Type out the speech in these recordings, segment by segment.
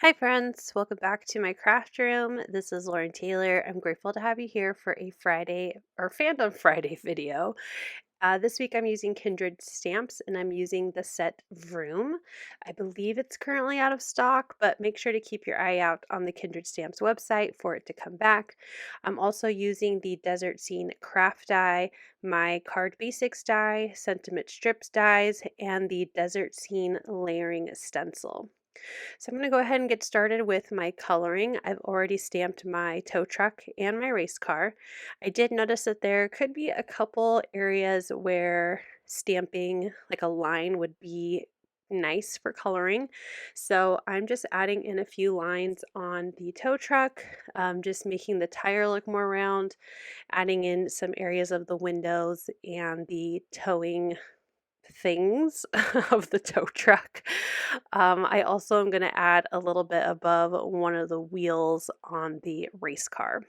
Hi friends, welcome back to my craft room. This is Lauren Taylor. I'm grateful to have you here for a Friday or Fandom Friday video. This week I'm using Kindred stamps and I'm using the set Vroom. I believe it's currently out of stock, but make sure to keep your eye out on the Kindred stamps website for it to come back. I'm also using the Desert Scene craft die, my Card Basics die, Sentiment Strips dies, and the Desert Scene layering stencil. So I'm going to go ahead and get started with my coloring. I've already stamped my tow truck and my race car. I did notice that there could be a couple areas where stamping like a line would be nice for coloring. So I'm just adding in a few lines on the tow truck, just making the tire look more round, adding in some areas of the windows and the towing things of the tow truck. I also am going to add a little bit above one of the wheels on the race car.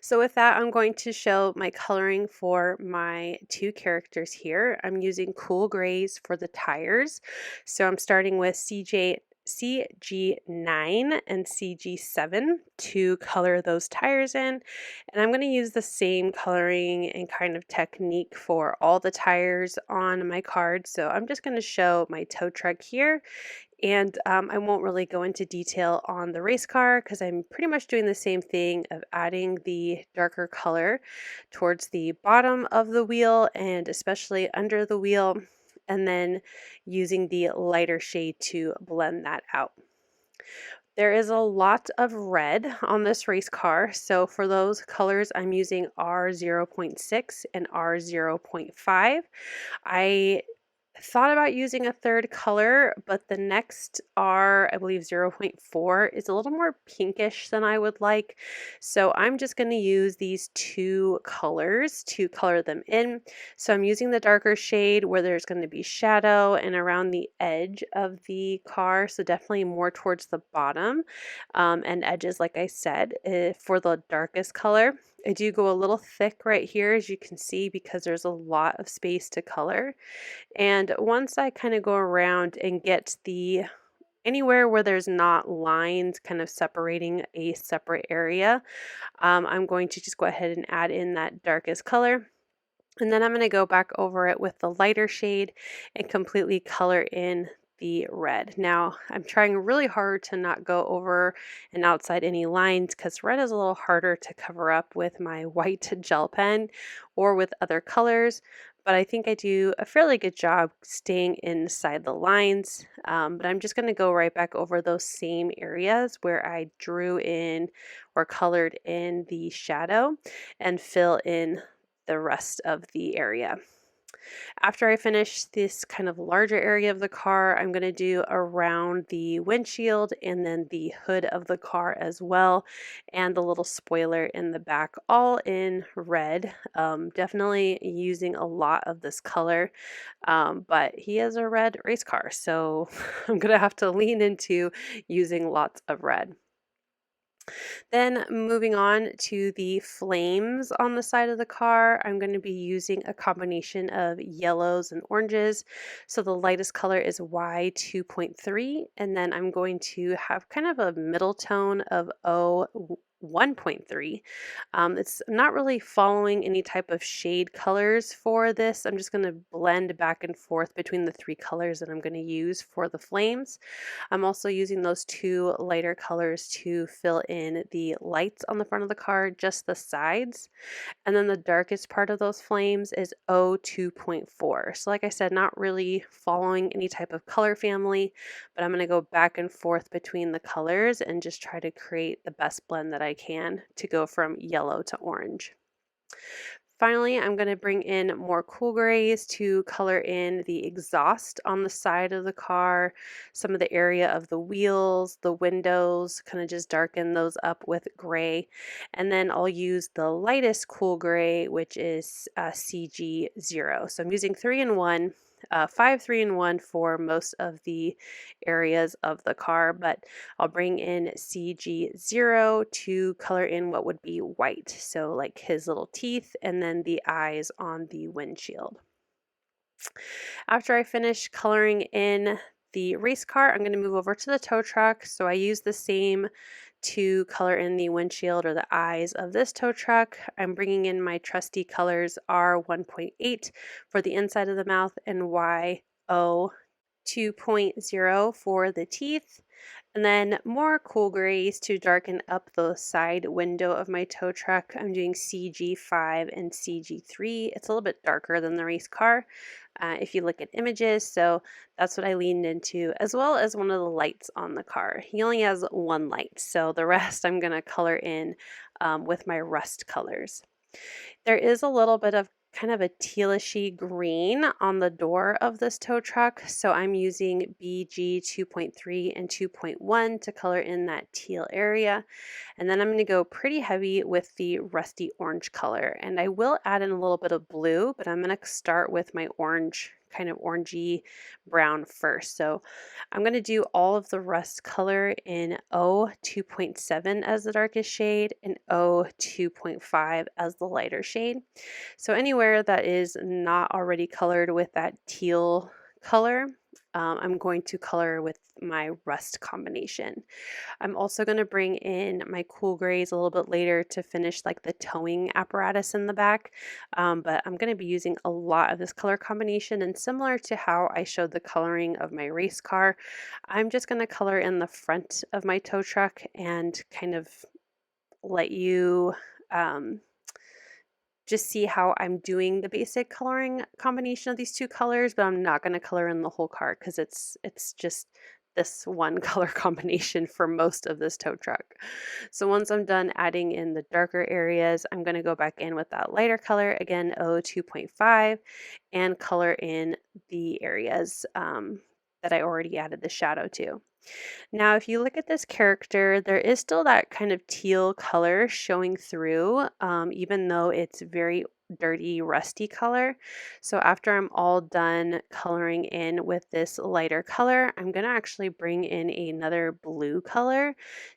So with that, I'm going to show my coloring for my two characters here. I'm using cool grays for the tires. So I'm starting with CG9 and CG7 to color those tires in. And I'm going to use the same coloring and kind of technique for all the tires on my card. So I'm just going to show my tow truck here. And I won't really go into detail on the race car because I'm pretty much doing the same thing of adding the darker color towards the bottom of the wheel and especially under the wheel, and then using the lighter shade to blend that out. There is a lot of red on this race car, so for those colors I'm using R0.6 and R0.5. I thought about using a third color, but the next R, I believe 0.4, is a little more pinkish than I would like. So I'm just going to use these two colors to color them in. So I'm using the darker shade where there's going to be shadow and around the edge of the car. So definitely more towards the bottom and edges, like I said, for the darkest color. I do go a little thick right here, as you can see, because there's a lot of space to color. And once I kind of go around and get anywhere where there's not lines kind of separating a separate area, I'm going to just go ahead and add in that darkest color. And then I'm going to go back over it with the lighter shade and completely color in the red. Now I'm trying really hard to not go over and outside any lines because red is a little harder to cover up with my white gel pen or with other colors, but I think I do a fairly good job staying inside the lines. But I'm just going to go right back over those same areas where I drew in or colored in the shadow and fill in the rest of the area. After I finish this kind of larger area of the car, I'm going to do around the windshield and then the hood of the car as well, and the little spoiler in the back, all in red. Definitely using a lot of this color, but he is a red race car, so I'm going to have to lean into using lots of red. Then moving on to the flames on the side of the car, I'm going to be using a combination of yellows and oranges. So the lightest color is Y2.3, and then I'm going to have kind of a middle tone of O1.3. It's not really following any type of shade colors for this. I'm just going to blend back and forth between the three colors that I'm going to use for the flames. I'm also using those two lighter colors to fill in the lights on the front of the car, just the sides. And then the darkest part of those flames is O2.4. So like I said, not really following any type of color family, but I'm going to go back and forth between the colors and just try to create the best blend that I can to go from yellow to orange. Finally, I'm going to bring in more cool grays to color in the exhaust on the side of the car, some of the area of the wheels, the windows, kind of just darken those up with gray. And then I'll use the lightest cool gray, which is CG0. So I'm using 3-in-1. 3-in-1 for most of the areas of the car, but I'll bring in CG0 to color in what would be white, so like his little teeth and then the eyes on the windshield. After I finish coloring in the race car, I'm going to move over to the tow truck. So I use the same to color in the windshield or the eyes of this tow truck. I'm bringing in my trusty colors R1.8 for the inside of the mouth and YO 2.0 for the teeth. And then more cool grays to darken up the side window of my tow truck. I'm doing CG5 and CG3. It's a little bit darker than the race car if you look at images. So that's what I leaned into, as well as one of the lights on the car. He only has one light, so the rest I'm going to color in with my rust colors. There is a little bit of kind of a tealishy green on the door of this tow truck, so I'm using BG 2.3 and 2.1 to color in that teal area. And then I'm going to go pretty heavy with the rusty orange color, and I will add in a little bit of blue, but I'm going to start with my orange, kind of orangey brown first. So I'm going to do all of the rust color in O 2.7 as the darkest shade and O 2.5 as the lighter shade. So anywhere that is not already colored with that teal color, I'm going to color with my rust combination. I'm also going to bring in my cool grays a little bit later to finish like the towing apparatus in the back, but I'm going to be using a lot of this color combination, and similar to how I showed the coloring of my race car, I'm just going to color in the front of my tow truck and kind of let you just see how I'm doing the basic coloring combination of these two colors, but I'm not going to color in the whole car because it's just this one color combination for most of this tow truck. So once I'm done adding in the darker areas, I'm going to go back in with that lighter color, again O 2.5, and color in the areas that I already added the shadow to. Now, if you look at this character, there is still that kind of teal color showing through, even though it's very dirty, rusty color. So after I'm all done coloring in with this lighter color, I'm going to actually bring in another blue color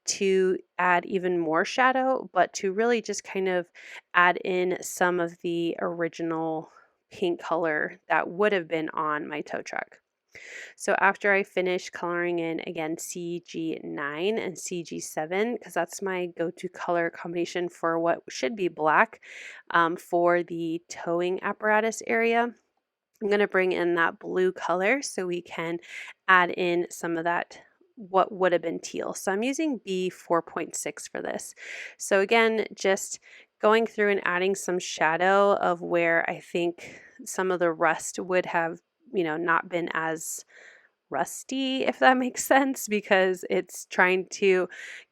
to add even more shadow, but to really just kind of add in some of the original pink color that would have been on my tow truck. So after I finish coloring in again CG9 and CG7, because that's my go-to color combination for what should be black for the towing apparatus area, I'm going to bring in that blue color so we can add in some of that what would have been teal. So I'm using B4.6 for this. So again, just going through and adding some shadow of where I think some of the rust would have not been as rusty, if that makes sense, because it's trying to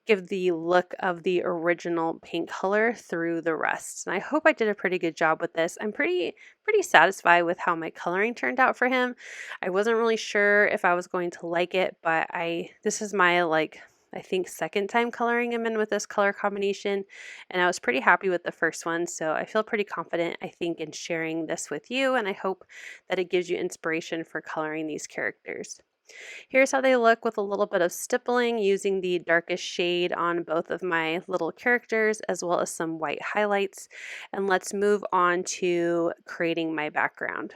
give the look of the original paint color through the rust. And I hope I did a pretty good job with this. I'm pretty satisfied with how my coloring turned out for him. I wasn't really sure if I was going to like it, but this is my I think second time coloring him in with this color combination, and I was pretty happy with the first one, so I feel pretty confident, I think, in sharing this with you, and I hope that it gives you inspiration for coloring these characters. Here's how they look with a little bit of stippling using the darkest shade on both of my little characters as well as some white highlights. And let's move on to creating my background.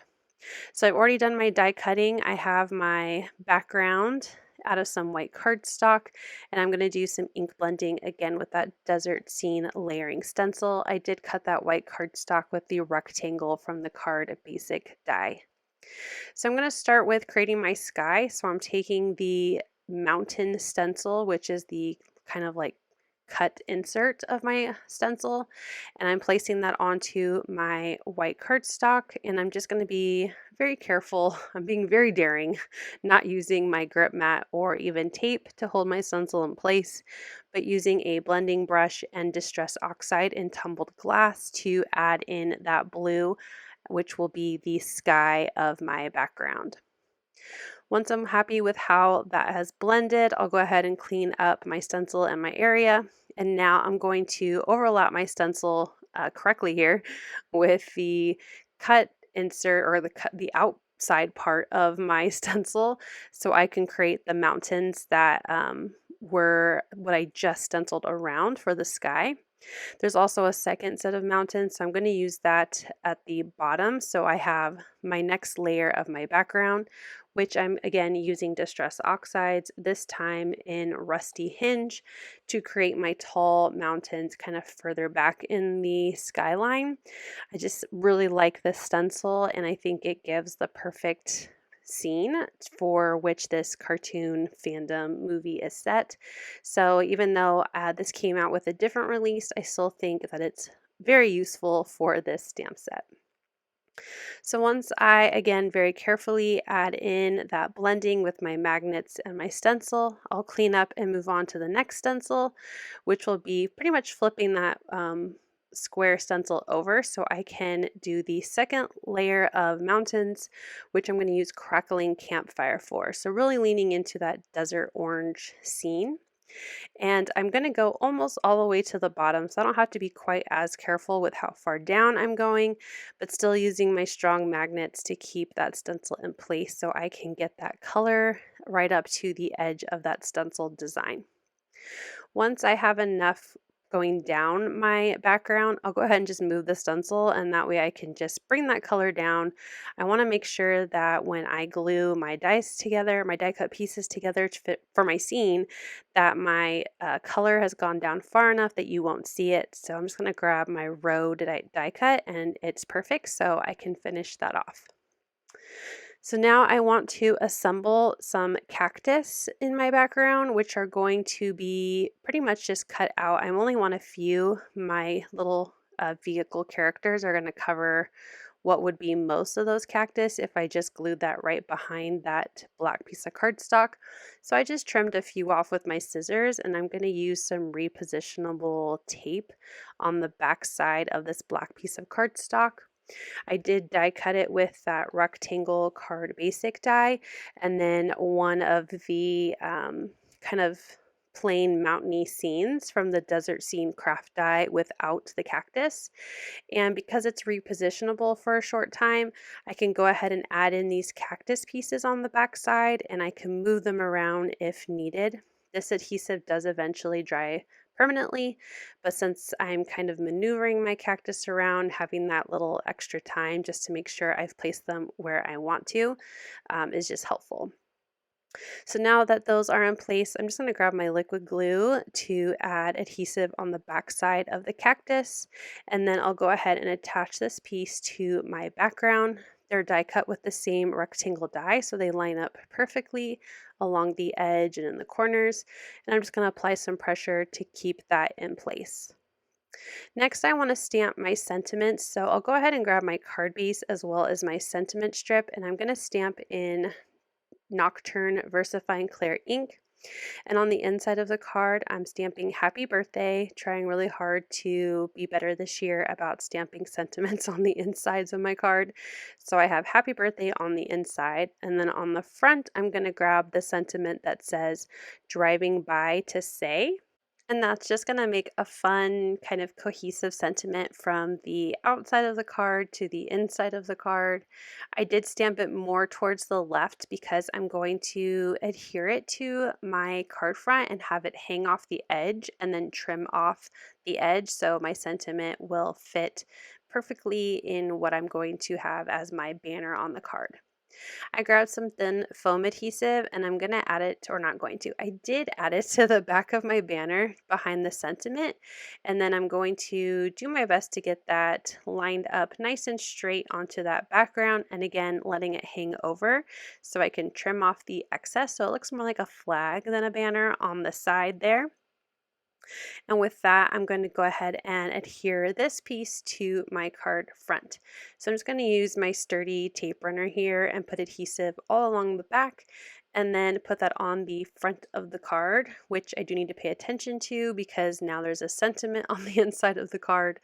So I've already done my die cutting. I have my background out of some white cardstock, and I'm going to do some ink blending again with that desert scene layering stencil. I did cut that white cardstock with the rectangle from the card basic die. So I'm going to start with creating my sky. So I'm taking the mountain stencil, which is the kind of like cut insert of my stencil, and I'm placing that onto my white cardstock, and I'm just going to be very careful. I'm being very daring, not using my grip mat or even tape to hold my stencil in place, but using a blending brush and Distress Oxide in Tumbled glass to add in that blue, which will be the sky of my background. Once I'm happy with how that has blended, I'll go ahead and clean up my stencil and my area. And now I'm going to overlap my stencil correctly here with the cut insert or the outside part of my stencil, so I can create the mountains that were what I just stenciled around for the sky. There's also a second set of mountains, so I'm going to use that at the bottom. So I have my next layer of my background, which I'm again using Distress Oxides, this time in Rusty Hinge, to create my tall mountains kind of further back in the skyline. I just really like this stencil, and I think it gives the perfect scene for which this cartoon fandom movie is set. So even though this came out with a different release, I still think that it's very useful for this stamp set. So once I, again, very carefully add in that blending with my magnets and my stencil, I'll clean up and move on to the next stencil, which will be pretty much flipping that square stencil over so I can do the second layer of mountains, which I'm going to use Crackling Campfire for. So really leaning into that desert orange scene. And I'm going to go almost all the way to the bottom, so I don't have to be quite as careful with how far down I'm going, but still using my strong magnets to keep that stencil in place so I can get that color right up to the edge of that stencil design. Once I have enough going down my background, I'll go ahead and just move the stencil, and that way I can just bring that color down. I want to make sure that when I glue my dies together, my die cut pieces together to fit for my scene, that my color has gone down far enough that you won't see it. So I'm just going to grab my row die cut, and it's perfect, so I can finish that off. So now I want to assemble some cactus in my background, which are going to be pretty much just cut out. I only want a few. My little vehicle characters are going to cover what would be most of those cactus if I just glued that right behind that black piece of cardstock. So I just trimmed a few off with my scissors, and I'm going to use some repositionable tape on the back side of this black piece of cardstock. I did die cut it with that rectangle card basic die, and then one of the kind of plain mountainy scenes from the desert scene craft die without the cactus. And because it's repositionable for a short time, I can go ahead and add in these cactus pieces on the back side, and I can move them around if needed. This adhesive does eventually dry permanently, but since I'm kind of maneuvering my cactus around, having that little extra time just to make sure I've placed them where I want to is just helpful. So now that those are in place, I'm just going to grab my liquid glue to add adhesive on the back side of the cactus, and then I'll go ahead and attach this piece to my background. They're die cut with the same rectangle die, so they line up perfectly along the edge and in the corners, and I'm just going to apply some pressure to keep that in place. Next, I want to stamp my sentiments, so I'll go ahead and grab my card base as well as my sentiment strip, and I'm going to stamp in Nocturne VersaFine Clair ink. And on the inside of the card, I'm stamping happy birthday, trying really hard to be better this year about stamping sentiments on the insides of my card. So I have happy birthday on the inside, and then on the front, I'm going to grab the sentiment that says driving by to say. And that's just going to make a fun kind of cohesive sentiment from the outside of the card to the inside of the card. I did stamp it more towards the left because I'm going to adhere it to my card front and have it hang off the edge and then trim off the edge so my sentiment will fit perfectly in what I'm going to have as my banner on the card. I grabbed some thin foam adhesive and I'm going to add it, or not going to, I did add it to the back of my banner behind the sentiment. And then I'm going to do my best to get that lined up nice and straight onto that background. And again, letting it hang over so I can trim off the excess. So it looks more like a flag than a banner on the side there. And with that, I'm going to go ahead and adhere this piece to my card front. So I'm just going to use my sturdy tape runner here and put adhesive all along the back and then put that on the front of the card, which I do need to pay attention to because now there's a sentiment on the inside of the card.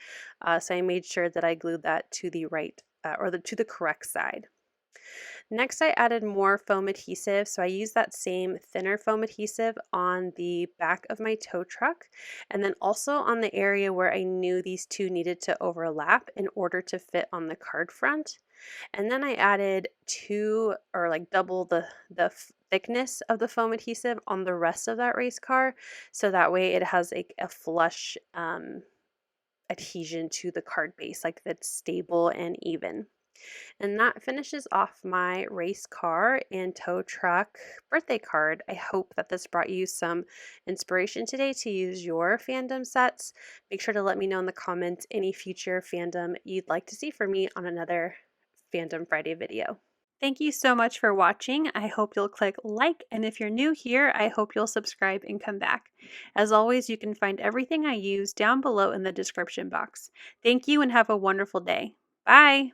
So I made sure that I glued that to the right to the correct side. Next, I added more foam adhesive, so I used that same thinner foam adhesive on the back of my tow truck and then also on the area where I knew these two needed to overlap in order to fit on the card front. And then I added double the thickness of the foam adhesive on the rest of that race car, so that way it has a flush adhesion to the card base, like that's stable and even. And that finishes off my race car and tow truck birthday card. I hope that this brought you some inspiration today to use your fandom sets. Make sure to let me know in the comments any future fandom you'd like to see from me on another Fandom Friday video. Thank you so much for watching. I hope you'll click like, and if you're new here, I hope you'll subscribe and come back. As always, you can find everything I use down below in the description box. Thank you and have a wonderful day. Bye!